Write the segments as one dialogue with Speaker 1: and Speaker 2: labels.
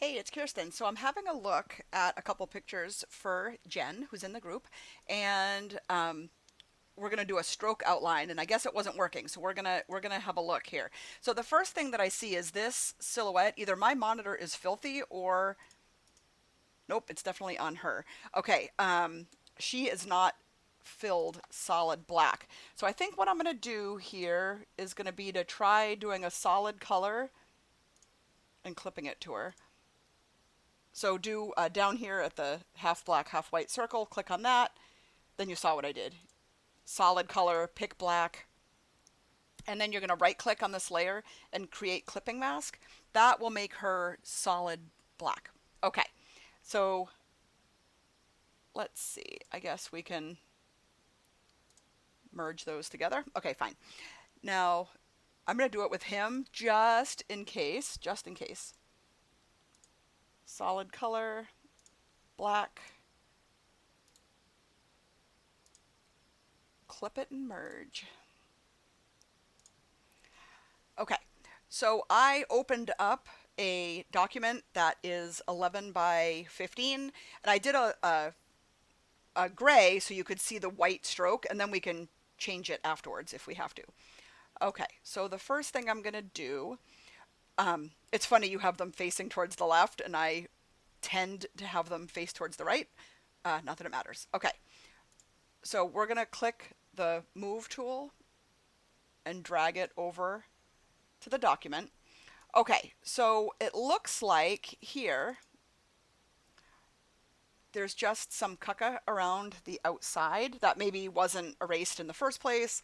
Speaker 1: Hey, it's Kirsten. So I'm having a look at a couple pictures for Jen, who's in the group, and we're gonna do a stroke outline. And I guess it wasn't working, so we're gonna have a look here. So the first thing that I see is this silhouette. Either my monitor is filthy, or nope, it's definitely on her. Okay, she is not filled solid black. So I think what I'm gonna do here is gonna be to try doing a solid color and clipping it to her. So do down here at the half black, half white circle, click on that. Then you saw what I did. Solid color, pick black, and then you're going to right click on this layer and create clipping mask. That will make her solid black. Okay, so let's see. I guess we can merge those together. Okay, fine. Now I'm going to do it with him just in case, just in case. Solid color, black, clip it and merge. Okay, so I opened up a document that is 11 by 15, and I did a gray so you could see the white stroke, and then we can change it afterwards if we have to. Okay, so the first thing I'm going to do, it's funny you have them facing towards the left, and I tend to have them face towards the right. Not that it matters. Okay, so we're going to click the Move tool and drag it over to the document. Okay, so it looks like here there's just some caca around the outside that maybe wasn't erased in the first place.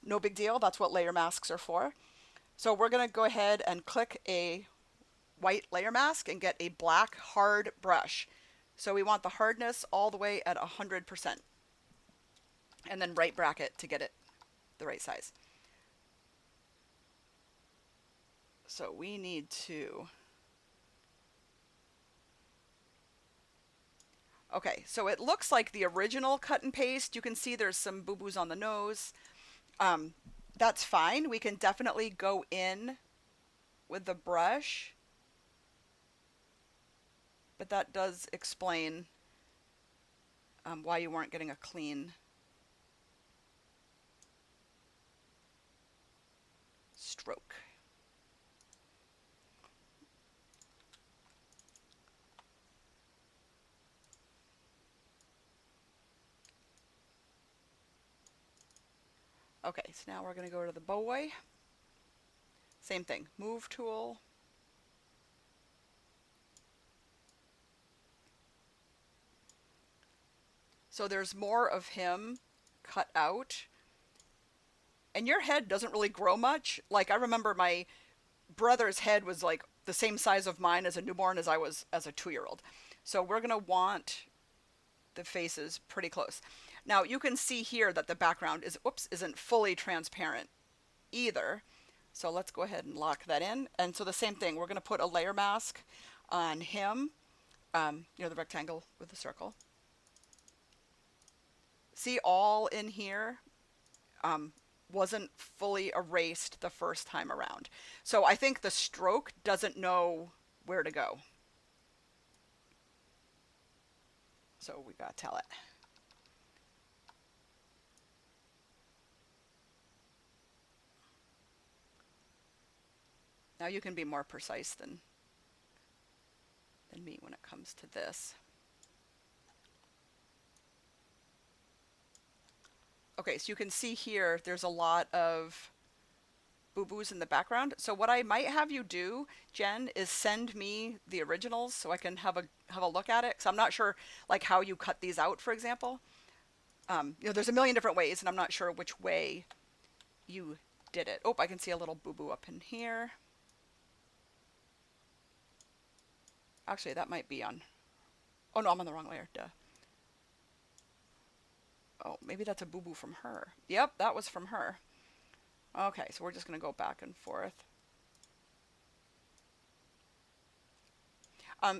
Speaker 1: No big deal, that's what layer masks are for. So we're going to go ahead and click a white layer mask and get a black hard brush. So we want the hardness all the way at 100%. And then right bracket to get it the right size. So we need to... Okay, so it looks like the original cut and paste. You can see there's some boo-boos on the nose. Um, that's fine. We can definitely go in with the brush, but that does explain why you weren't getting a clean stroke. Okay, so now we're going to go to the boy. Same thing, Move tool. So there's more of him cut out. And your head doesn't really grow much. Like, I remember my brother's head was like the same size of mine as a newborn as I was as a 2-year-old. So we're going to want the faces pretty close. Now you can see here that the background isn't fully transparent either. So let's go ahead and lock that in. And so the same thing, we're going to put a layer mask on him, the rectangle with the circle. See, all in here wasn't fully erased the first time around. So I think the stroke doesn't know where to go. So we gotta tell it. Now you can be more precise than me when it comes to this. Okay, so you can see here there's a lot of boo-boos in the background. So what I might have you do, Jen, is send me the originals so I can have a look at it. Because I'm not sure like how you cut these out, for example. There's a million different ways, and I'm not sure which way you did it. Oh, I can see a little boo-boo up in here. Actually, that might be on... Oh, no, I'm on the wrong layer. Duh. Oh, maybe that's a boo-boo from her. Yep, that was from her. Okay, so we're just going to go back and forth.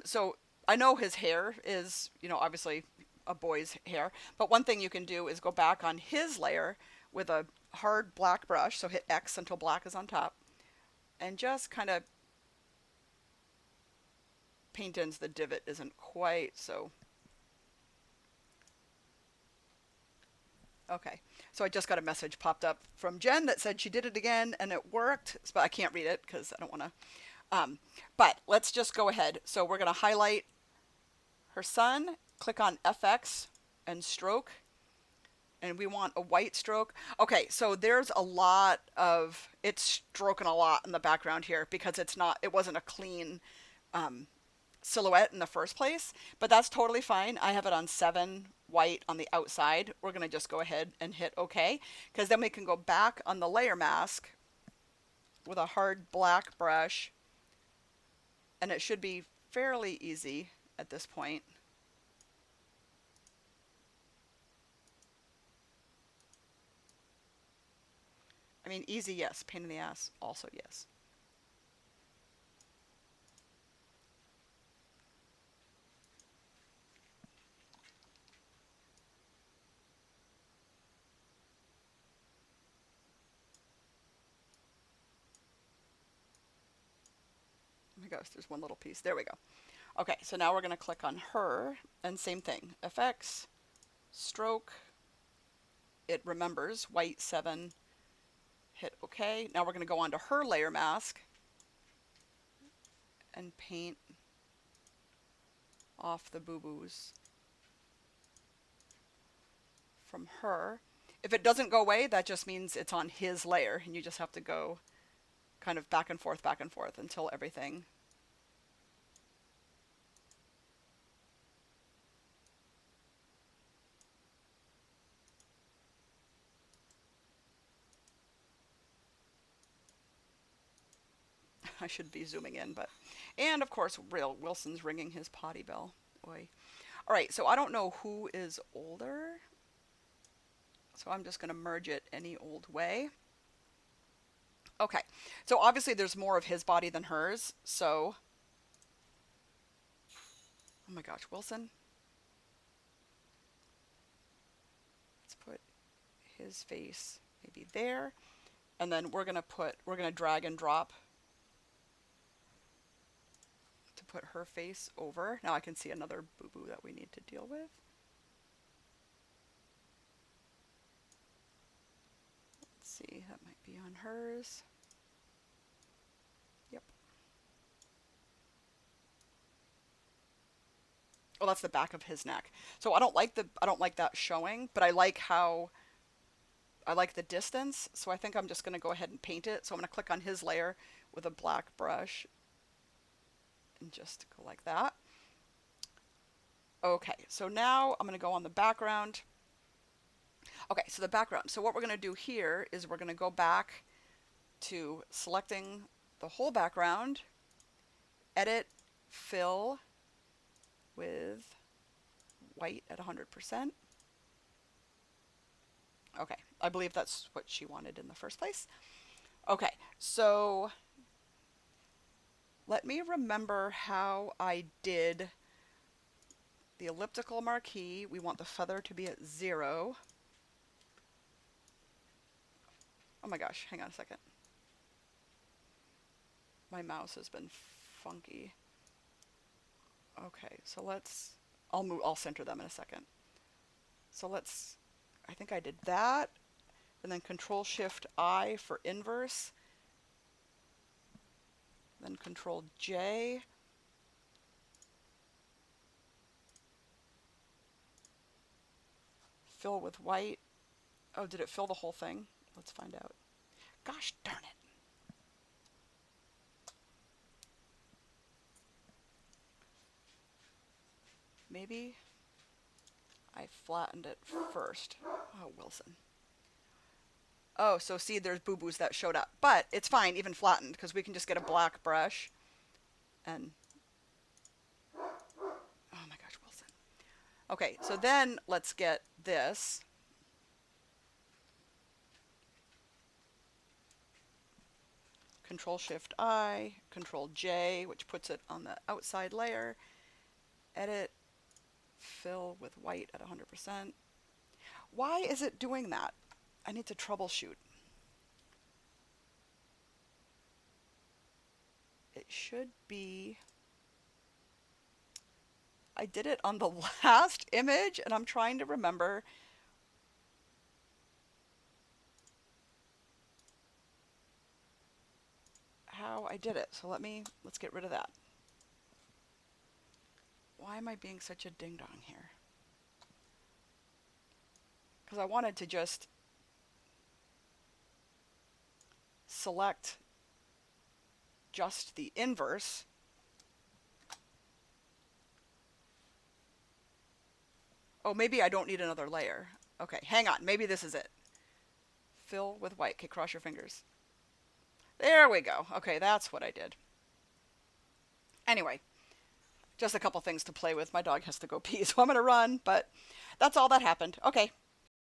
Speaker 1: So I know his hair is, obviously a boy's hair, but one thing you can do is go back on his layer with a hard black brush, so hit X until black is on top, and just kind of paint ins, the divot isn't quite so. Okay, so I just got a message popped up from Jen that said she did it again and it worked, but I can't read it because I don't want to. But let's just go ahead. So we're going to highlight her son, click on FX and stroke, and we want a white stroke. Okay, so there's a lot of, it's stroking a lot in the background here because it wasn't a clean silhouette in the first place, but that's totally fine. I have it on 7 white on the outside. We're going to just go ahead and hit OK, because then we can go back on the layer mask with a hard black brush, and it should be fairly easy at this point. I mean, easy, yes. Pain in the ass, also yes. Oh my gosh, there's one little piece. There we go. Okay, so now we're going to click on her, and same thing. FX, stroke, it remembers, white 7, hit OK. Now we're going to go on to her layer mask and paint off the boo-boos from her. If it doesn't go away, that just means it's on his layer, and you just have to go kind of back and forth until everything. I should be zooming in, but, and of course, Wilson's ringing his potty bell. Boy. All right, so I don't know who is older, so I'm just going to merge it any old way. Okay, so obviously there's more of his body than hers, so, oh my gosh, Wilson. Let's put his face maybe there, and then we're going to drag and drop to put her face over. Now I can see another boo-boo that we need to deal with. Let's see, that might be on hers. Yep. Oh, that's the back of his neck. So I don't like that showing, but I like the distance. So I think I'm just going to go ahead and paint it. So I'm going to click on his layer with a black brush and just go like that. Okay, so now I'm going to go on the background. Okay, so the background. So what we're going to do here is we're going to go back to selecting the whole background, edit, fill with white at 100%. Okay, I believe that's what she wanted in the first place. Okay, so let me remember how I did the elliptical marquee. We want the feather to be at 0. Oh my gosh, hang on a second. My mouse has been funky. Okay, so I'll center them in a second. So I think I did that, and then Control-Shift-I for inverse, then Control-J. Fill with white. Oh, did it fill the whole thing? Let's find out. Gosh darn it. Maybe I flattened it first. Oh, Wilson. Oh, so see, there's boo-boos that showed up. But it's fine, even flattened, because we can just get a black brush and... Oh my gosh, Wilson. Okay, so then let's get this. Control-Shift-I, Control-J, which puts it on the outside layer. Edit, fill with white at 100%. Why is it doing that? I need to troubleshoot. It should be I did it on the last image and I'm trying to remember how I did it. So let's get rid of that. Why am I being such a ding dong here? Because I wanted to just select just the inverse. Oh, maybe I don't need another layer. Okay, hang on. Maybe this is it. Fill with white. Okay, cross your fingers. There we go. Okay, that's what I did. Anyway, just a couple things to play with. My dog has to go pee, so I'm going to run, but that's all that happened. Okay.